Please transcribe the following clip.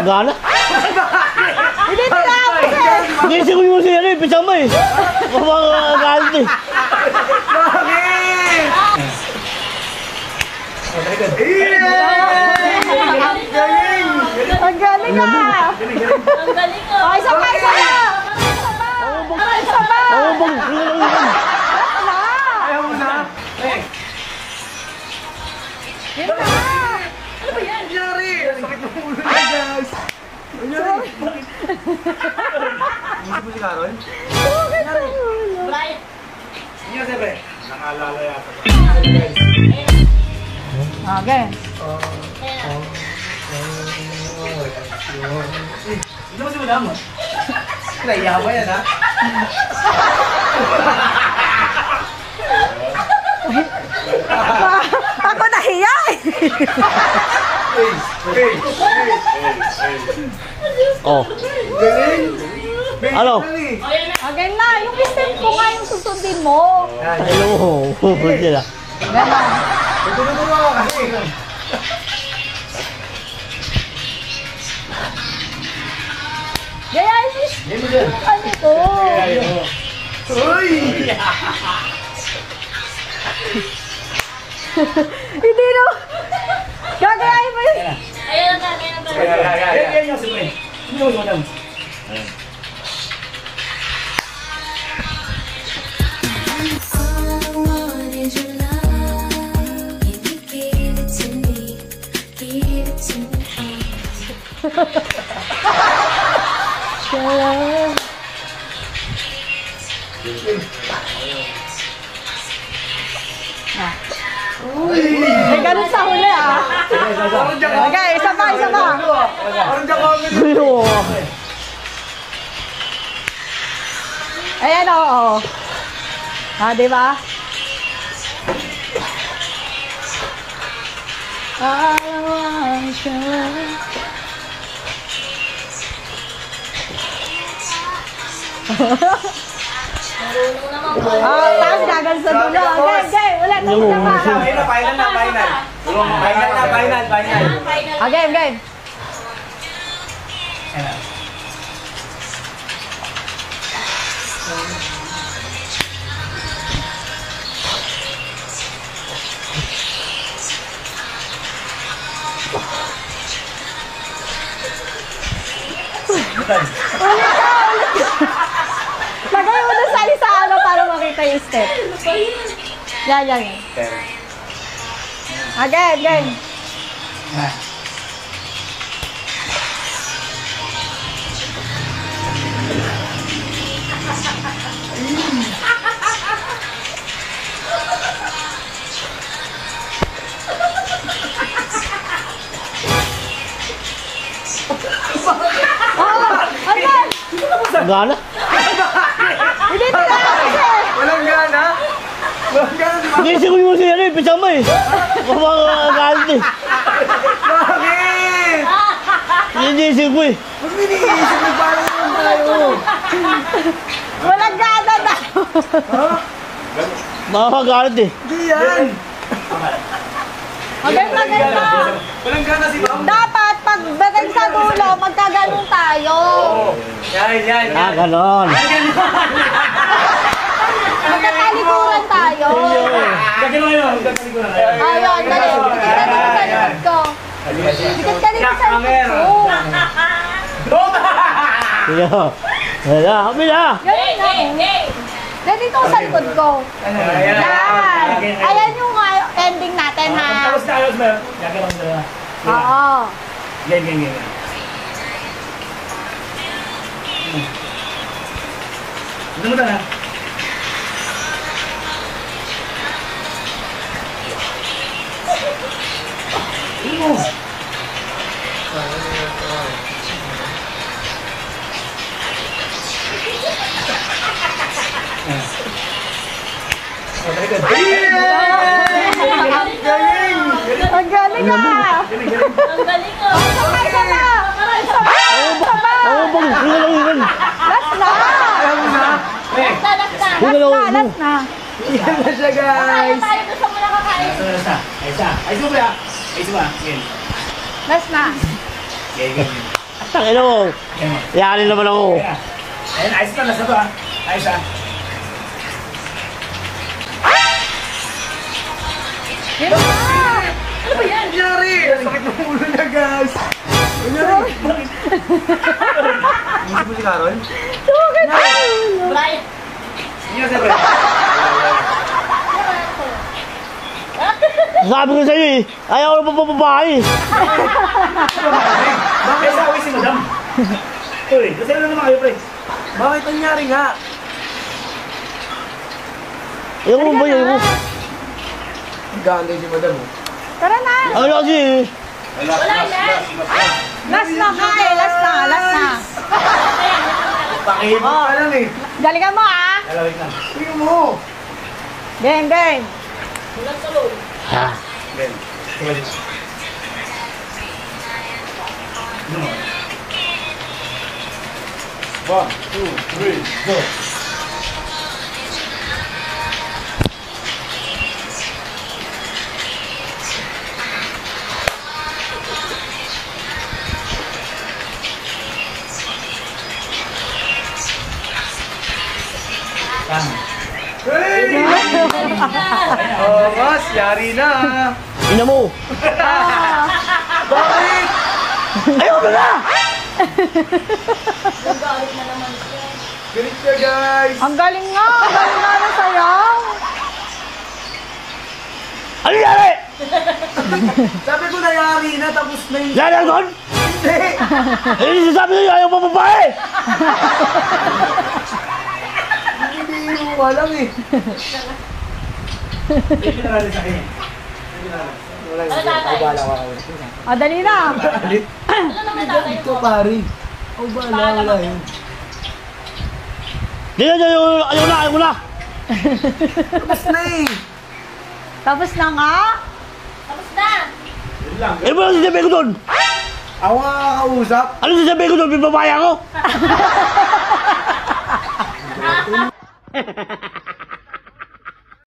Gana? Hindi nila ako sir. Gising ko yung siya rin, pisang mo eh. Mamagalit eh. Bakit? Ang galing ah! Ang galing ko! O, isa pa, isa pa! Isa pa! Ayaw mo na. Yun na! Ano ba yan? Nangyari! Sakit ng ulo niya, guys! Nangyari! Hindi mo si Carol? Bakit ang ulo? Brian! Hindi kasi, pre. Nakalala yata. Okay. Hindi mo si Madam. Naiya ba yan, ha? Ako nahiya eh! Oh. Galing! Ano? O yan na! Okay na, yung step ko nga yung susundin mo. Hello mo. Pupul sila. Ganon. Tutulungan mo ako kasi. Gaya, isis. Ano to? Uy! Hindi no. Gagayain mo yun. Ayan na, ayan na. Yan yung si Pre. Hindi mo si Madam. May ganun sa huli ah. Okay, isa pa, isa pa. Parang diyan ka agad. Kuyo. Ayan oo. Ah, di ba? Marunong naman ko. Tapos gagan sa dulo. Okay, okay. Ulit, tapos na pa. Final na. Final. Okay, okay. Ulit ka. Lagay mo na sa isa ano para makita yung step. Yan. Again, again. Gana? Hindi nila ako sir. Walang gana? Walang gana si Madam. Gising ko yung siya rin, pisang mo eh. Mamagalit eh. Bakit? Gising ko eh. Mas niniisip na paano naman tayo. Walang gana na. Mamagalit eh. Hindi yan. Okay, maganda. Walang gana si Madam. Dapat pagdating sa dulo, magkaganon tayo. Yan. Ah, ganon. Magkakalikuran tayo. Gagano kayo. Gagano kayo. Ayun, dali. Dikit ka dito sa likod ko. Dikit ka dito sa likod ko. Sige. Wala, kami na. Ganun na. Dito sa likod ko. Yan. Ayan yung ending natin ha. Tapos na ayos mo. Gagano kayo. Oo. Yan. Ano mo na? Ang galing ah! Ang galing ko! Isa pa! Last Last na! Last na! Yan na siya, Kakain guys. tayo, gusto mo na kakain. Ayos mo ba? Ayos mo ba? Last na! Tangina mo. Yanin naman ako. Ayun, ayos na, nasa to ha. Ayos ha. Yan na! Ano ba yan? Nangyari! Sakit ng ulo niya, guys. Nangyari. Hindi mo si Carol? Sukit na! Brian. Hindi ka sabi. Sabi ko sa'yo eh. Ayaw ko na papabahay. Bakit sa away si Madam? Uy, kasi ano naman kayo, pre? Bakit nangyari nga? Ayaw ko ba yun mo? Ganda si Madam. Tara na! Ano kasi eh. Wala na. Last na ka eh! Last na! Last na! Pakihip pa lang eh. Galingan mo ah! Alawit na. Tingnan mo. Game, game! Bulan sa loob. Ha? Ben, tumalit. One, two, three, go. Hey! Oh, mas, yari na. Ina mo. Bakit? Ayaw ko na! Nagalit na naman siya. Galit ka, guys. Ang galing nga! Ang galing nga na sayaw! Ano nangyari? Sabi ko na yari na, tapos na yung... Yan ang doon? Hindi! Eh, sabi ko ayaw papabahay. Hindi mo alam eh. Hindi na natin sa akin. Wala Ano tatay? Ah, dali na! Ano naman tatay Ito mo? pare. O wala yun. Di na, ayaw ko na. Tapos na eh. Tapos na nga! Tapos na. Ano ba ang sasabihin ko doon? Ako nga kakausap. Ano sasabihin ko doon? Pipabaya ko?